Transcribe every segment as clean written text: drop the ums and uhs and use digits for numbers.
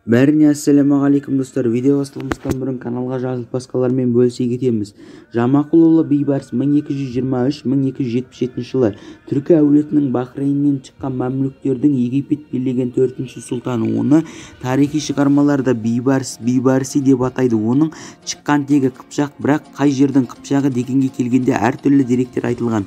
Бәріне ассалаумағалейкум достар. Видео басталмастан бұрын каналға жазылып басқалармен бөлісе кетеміз. Жамақұлұлы бейбарыс 1223-1277 жылы түркі әулетінің Бахрейннен шыққан мәмлүктердің Египет билеген 4-ші сұлтаны. Оны тарихи шығармаларда бейбарси деп атайды. Оның шыққан тегі Қыпшақ, бірақ қай жердің Қыпшағы дегенге келгенде әртүрлі деректер айтылған.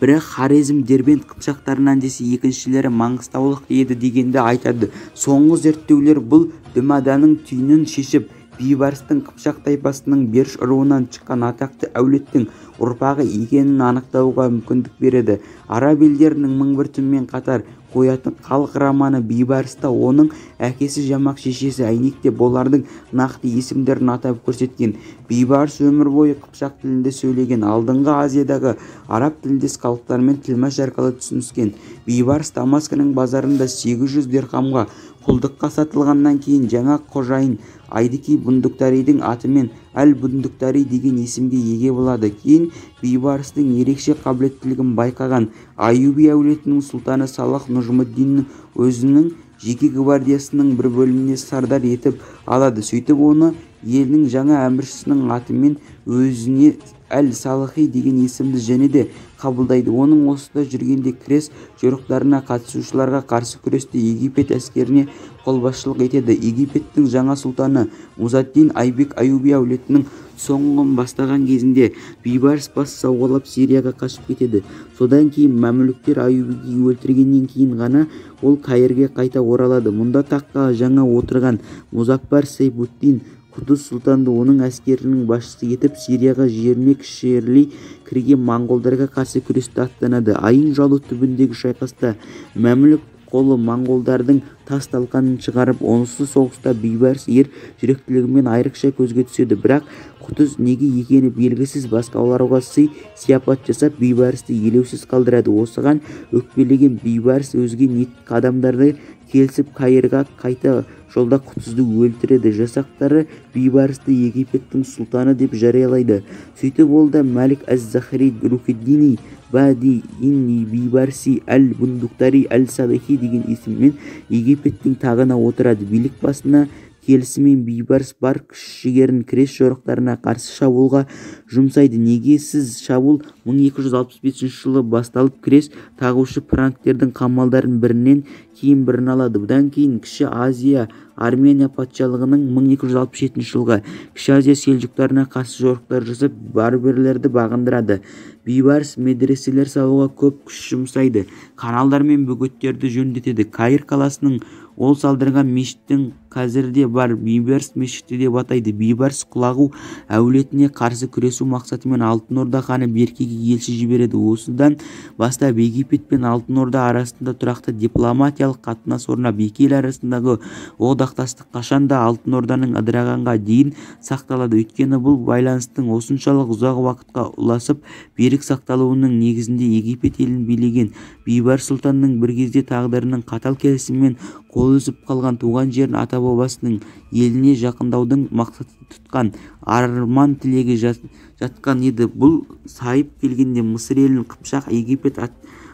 Бірі Хорезм, Дербент қыпшақтарынан десе, екіншілері Маңғыстаулық еді дегенді айтады. Соңғы зерттеулер бұл дүмаданың түйінін шешіп, бейбарыстың Қыпшақ тайпасының Беріш руынан шыққан атақты әулеттің ұрпағы екенін анықтауға мүмкіндік береді. Араб елдерінің 1001 түнмен қатар қоятын халық романы Бейбарыста оның әкесі Жамақ, шешесі Әйнек деп олардың нақты есімдерін атап көрсеткен. Бейбарыс өмір бойы Қыпшақ тілінде сөйлеген, алдыңғы Азиядағы араб тілдес халықтармен тілмаш арқылы түсініскен. Бейбарыс Дамаскінің базарында 800 дирхамға құлдыққа сатылғаннан кейін жаңа қожайын Айдыки Бундуктаридің атымен Әл-Бундуктари деген есімге еге болады. Кейін бейбарыстың ерекше қабілеттілігін байқаған Аюби әулетінің сұлтаны Салах Нұжмуддиннің өзінің жеке гвардиясының бір бөліміне сардар етіп алады. Сөйтіп оны елінің жаңа әміршісінің атымен өзіне Әл-Салахи деген есімді және де қабылдайды. Оның осында жүргенде крест жорықтарына қатысушыларға қарсы күресте Египет әскеріне қолбасшылық етеді. Египеттің жаңа сұлтаны Музаддин Айбек Аюби әулетінің соңын бастаған кезінде бейбарыс бас сауғалап Сирияға қашып кетеді. Содан кейін мәмлүктер Аюбиді өлтіргеннен кейін ғана ол Каирге қайта оралады. Мұнда таққа жаңа отырған Музаффар Сайфуддин Құдыс сұлтанды оның әскерінің басшысы етіп Сирияға жеріне кішірелей кірген моңғолдарға қарсы күресті аттанады. Айын жалу түбіндегі шайқаста мәмлүк қолы моңғолдардың тас талқанын шығарып, онысы соғыста бейбарыс ер жүректілігімен айрықша көзге түседі. Бірақ Құтыз неге екені белгісіз басқаларға сый-сияпат жасап бейбарысты елеусіз қалдырады. Осыған өкпелеген бейбарыс өзге ниет адамдарды келісіп Каирға қайта жолда Құтызды өлтіреді. Жасақтары бейбарысты Египеттің сұлтаны деп жариялайды. Сөйтіп ол да Мәлік әз-Захари Рухиддини Бади Инни Бейбарси Әл-Бундуктари Әл-Салахи деген есіммен Египеттің тағына отырады. Билік басына келісімен бейбарыс бар күш-жігерін крест жорықтарына қарсы шабуылға жұмсайды. Негесіз шабуыл 1265 жылы басталып, крест тағушы франктердің қамалдарын бірінен кейін бірін алады. Бұдан кейін Кіші Азия Армения патшалығының 1267 жылға Кіші Азия селжұқтарына қарсы жорықтар жасап, барберлерді бағындырады. Бейбарыс медреселер салуға көп күш жұмсайды. Каналдар мен бөгеттерді жөндетеді. Каир қаласының ол салдырған мешіттің қазірде бар Бейбарыс мешіті деп атайды. Бейбарыс құлағу әулетіне қарсы күресу мақсатымен Алтын Орда ханы Беркеге елші жібереді. Осыдан бастап Египет пен Алтын Орда арасында тұрақты дипломатиялық қатынас орнап, екі ел арасындағы одақтастық қашанда Алтын Орданың ыдырағанға дейін сақталады. Өйткені бұл байланыстың осыншалық ұзақ уақытқа ұласып берік сақталуының негізінде Египет елін билеген бейбарыс сұлтанның бір кезде тағдырының қатал келісімен қол үзіп қалған туған жерін ата-бабасының еліне жақындаудың мақсаты тұтқан арман тілегі жатқан еді. Бұл сайып келгенде Мысыр елін Қыпшақ, Египет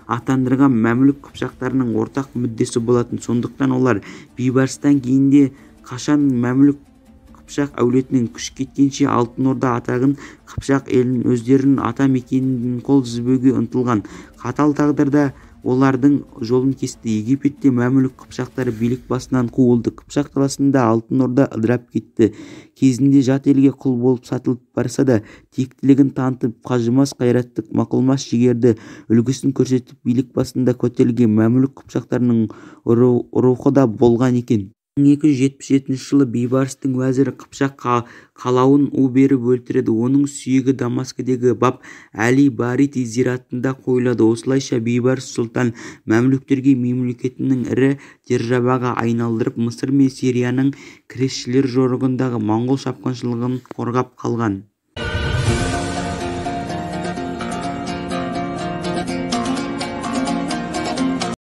атандырған мәмлүк қыпшақтарының ортақ мүддесі болатын. Сондықтан олар бейбарыстан кейінде қашан мәмлүк Қыпшақ әулетінің күш кеткенше Алтын Орда атағын Қыпшақ елін өздерінің ата мекенін қол үзбеуге ұмтылған. Қатал тағдырда олардың жолын кесті. Египетте мәмлүк қыпшақтары билік басынан қуылды. Қыпшақ қаласында Алтын Орда ыдырап кетті. Кезінде жат елге құл болып сатылып барса да, тектілігін танытып, қажымас қайраттық, мақұлмас жігерді үлгісін көрсетіп, билік басында көтерілген мәмлүк қыпшақтарының рухы да болған екен. 1277 жылы бейбарыстың уәзірі Қыпшақ қалауын у беріп өлтіреді. Оның сүйегі Дамаскідегі Баб Әли Барит зиратында қойылады. Осылайша бейбарыс сұлтан мәмлүктерге мемлекетінің ірі державаға айналдырып, Мысыр мен Сирияның кресшілер жорығындағы моңғол шапқыншылығын қорғап қалған.